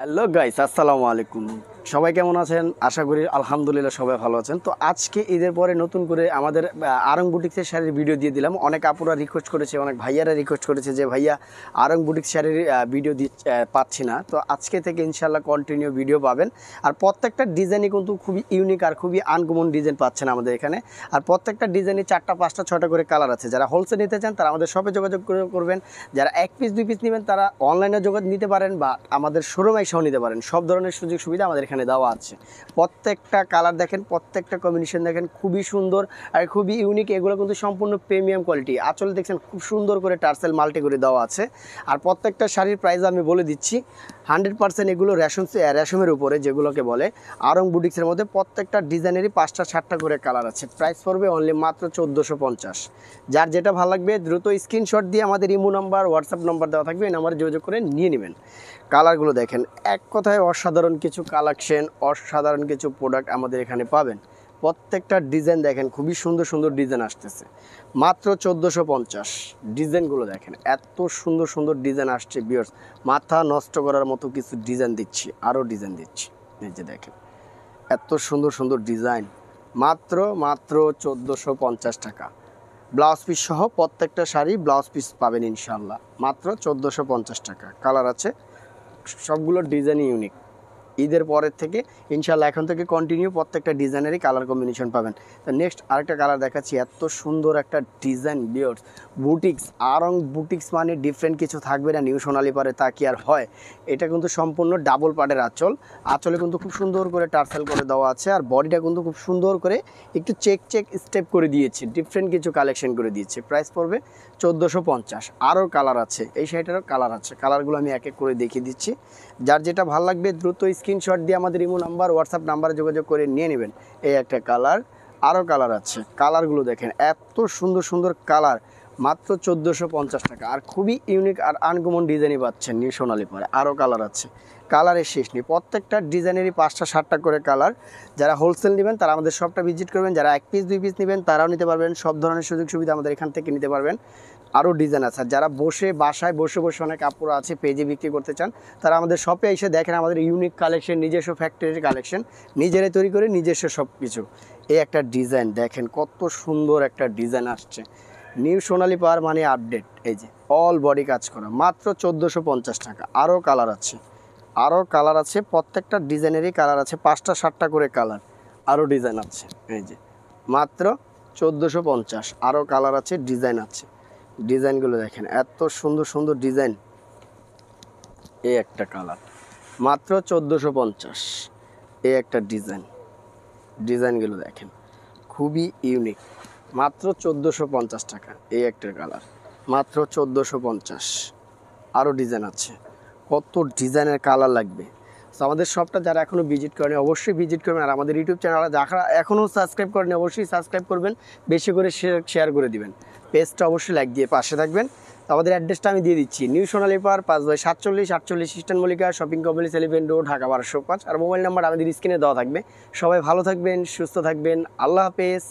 Hello guys, আসসালামু আলাইকুম। সবাই কেমন আছেন? আশা করি আলহামদুলিল্লাহ সবাই ভালো আছেন। তো আজকে ঈদের পরে নতুন করে আমাদের আরং বুটিক্সের শাড়ির ভিডিও দিয়ে দিলাম। অনেক আপুরা রিকোয়েস্ট করেছে, অনেক ভাইয়ারা রিকোয়েস্ট করেছে যে ভাইয়া আরং বুটিক্স শাড়ির ভিডিও পাচ্ছি না। তো আজকে থেকে ইনশাল্লাহ কন্টিনিউ ভিডিও পাবেন। আর প্রত্যেকটা ডিজাইনই কিন্তু খুবই ইউনিক আর খুবই আনকমন ডিজাইন পাচ্ছেন আমাদের এখানে। আর প্রত্যেকটা ডিজাইনই 4টা 5টা 6টা করে কালার আছে। যারা হোলসেল নিতে চান তারা আমাদের শপে যোগাযোগ করবেন। যারা 1 পিস 2 পিস নেবেন তারা অনলাইনে যোগাযোগ নিতে পারেন বা আমাদের শোরুমে এসেও নিতে পারেন। সব ধরনের সুযোগ সুবিধা আমাদের এখানে দেওয়া আছে। প্রত্যেকটা কালার দেখেন, প্রত্যেকটা কম্বিনেশন দেখেন, খুবই সুন্দর আর খুবই ইউনিক। এগুলো কিন্তু সম্পূর্ণ প্রিমিয়াম কোয়ালিটি। আঁচল দেখছেন খুব সুন্দর করে টার্সেল মাল্টি করে দেওয়া আছে। আর প্রত্যেকটা শাড়ির প্রাইস আমি বলে দিচ্ছি, 100% এগুলো রেশমের উপরে, যেগুলোকে বলে আরং বুটিক্সের মধ্যে। প্রত্যেকটা ডিজাইনেরই 5টা 7টা করে কালার আছে। প্রাইস পড়বে অনলি মাত্র 1450। যার যেটা ভালো লাগবে দ্রুত স্ক্রিনশট দিয়ে আমাদের ইমো নাম্বার, হোয়াটসঅ্যাপ নাম্বার দেওয়া থাকবে, এই নাম্বারে যোগাযোগ করে নিয়ে নেবেন। কালারগুলো দেখেন, এক কথায় অসাধারণ কিছু কালেকশন, অসাধারণ কিছু প্রোডাক্ট আমাদের এখানে পাবেন। প্রত্যেকটা ডিজাইন দেখেন, খুবই সুন্দর সুন্দর ডিজাইন আসতেছে। মাত্র 1450। ডিজাইনগুলো দেখেন, এত সুন্দর সুন্দর ডিজাইন আসছে ভিউয়ার্স, মাথা নষ্ট করার মতো কিছু ডিজাইন দিচ্ছি, আরও ডিজাইন দিচ্ছি। এই যে দেখেন, এত সুন্দর সুন্দর ডিজাইন। মাত্র 1450 টাকা। ব্লাউজ পিস সহ প্রত্যেকটা শাড়ি ব্লাউজ পিস পাবেন ইনশাল্লাহ। মাত্র 1450 টাকা। কালার আছে, সবগুলো ডিজাইনই ইউনিক। ঈদের পরের থেকে ইনশাল্লাহ এখন থেকে কন্টিনিউ প্রত্যেকটা ডিজাইনেরই কালার কম্বিনেশন পাবেন। তো নেক্সট আরেকটা কালার দেখাচ্ছি, এত সুন্দর একটা design viewers. Boutiques, Aarong boutiques মানে ডিফারেন্ট কিছু থাকবে না নিউ সোনালী পারে, তা কি আর হয়। এটা কিন্তু সম্পূর্ণ ডাবল পাড়ের আঁচল। আঁচলে কিন্তু খুব সুন্দর করে টার্সেল করে দেওয়া আছে। আর বডিটা কিন্তু খুব সুন্দর করে একটু চেক স্টেপ করে দিয়েছে, ডিফারেন্ট কিছু কালেকশন করে দিয়েছে। প্রাইস পড়বে 1450। আরও কালার আছে, এই শাড়িটারও কালার আছে। কালারগুলো আমি এক এক করে দেখিয়ে দিচ্ছি। যার যেটা ভালো লাগবে দ্রুত স্ক্রিনশট দিয়ে আমাদের ইমো নাম্বার, হোয়াটসঅ্যাপ নাম্বারে যোগাযোগ করে নিয়ে নেবেন। এই একটা কালার, আরও কালার আছে। কালারগুলো দেখেন, এত সুন্দর সুন্দর কালার। মাত্র 1450 টাকা। আর খুবই ইউনিক আর আনকমন ডিজাইনই পাচ্ছেন নিউ সোনালী পরে। আরও কালার আছে, কালারের শেষ নেই। প্রত্যেকটা ডিজাইনেরই 5টা 7টা করে কালার। যারা হোলসেল নেবেন তারা আমাদের শপটা ভিজিট করবেন। যারা 1 পিস 2 পিস নেবেন তারাও নিতে পারবেন। সব ধরনের সুযোগ সুবিধা আমাদের এখান থেকে নিতে পারবেন। আরও ডিজাইন আছে। আর যারা বাসায় বসে অনেক কাপড় আছে পেজে বিক্রি করতে চান, তারা আমাদের শপে এসে দেখেন আমাদের ইউনিক কালেকশন, নিজস্ব ফ্যাক্টরির কালেকশন, নিজেরাই তৈরি করে নিজস্ব সব কিছু। এই একটা ডিজাইন দেখেন, কত সুন্দর একটা ডিজাইন আসছে। নিউ সোনালী পাওয়ার মানে আপডেট। এই যে অল বডি কাজ করা, মাত্র 1450 টাকা। আরও কালার আছে, আরও কালার আছে। প্রত্যেকটা ডিজাইনেরই কালার আছে, 5টা 7টা করে কালার। আরও ডিজাইন আছে। এই যে মাত্র 1450। আরও কালার আছে, ডিজাইন আছে। ডিজাইনগুলো দেখেন, এত সুন্দর সুন্দর ডিজাইন। এই একটা কালার, মাত্র 1450। এই একটা ডিজাইনগুলো দেখেন, খুবই ইউনিক। মাত্র 1450 টাকা। এই একটা কালার, মাত্র 1450। আরও ডিজাইন আছে, কত ডিজাইনের কালার লাগবে। তো আমাদের শপটা যারা এখনও ভিজিট করেনি অবশ্যই ভিজিট করবেন। আর আমাদের ইউটিউব চ্যানেল যারা এখনও সাবস্ক্রাইব করেনি অবশ্যই সাবস্ক্রাইব করবেন, বেশি করে শেয়ার করে দিবেন। পেজটা অবশ্যই লাইক দিয়ে পাশে থাকবেন। তো আমাদের অ্যাড্রেসটা আমি দিয়ে দিচ্ছি, নিউ সোনালী পাওয়ার 5/47 eastern Mallika shopping complex, 11 road, Dhaka 1205। আর মোবাইল নাম্বার আমাদের স্ক্রিনে দেওয়া থাকবে। সবাই ভালো থাকবেন, সুস্থ থাকবেন। আল্লাহ হাফেজ।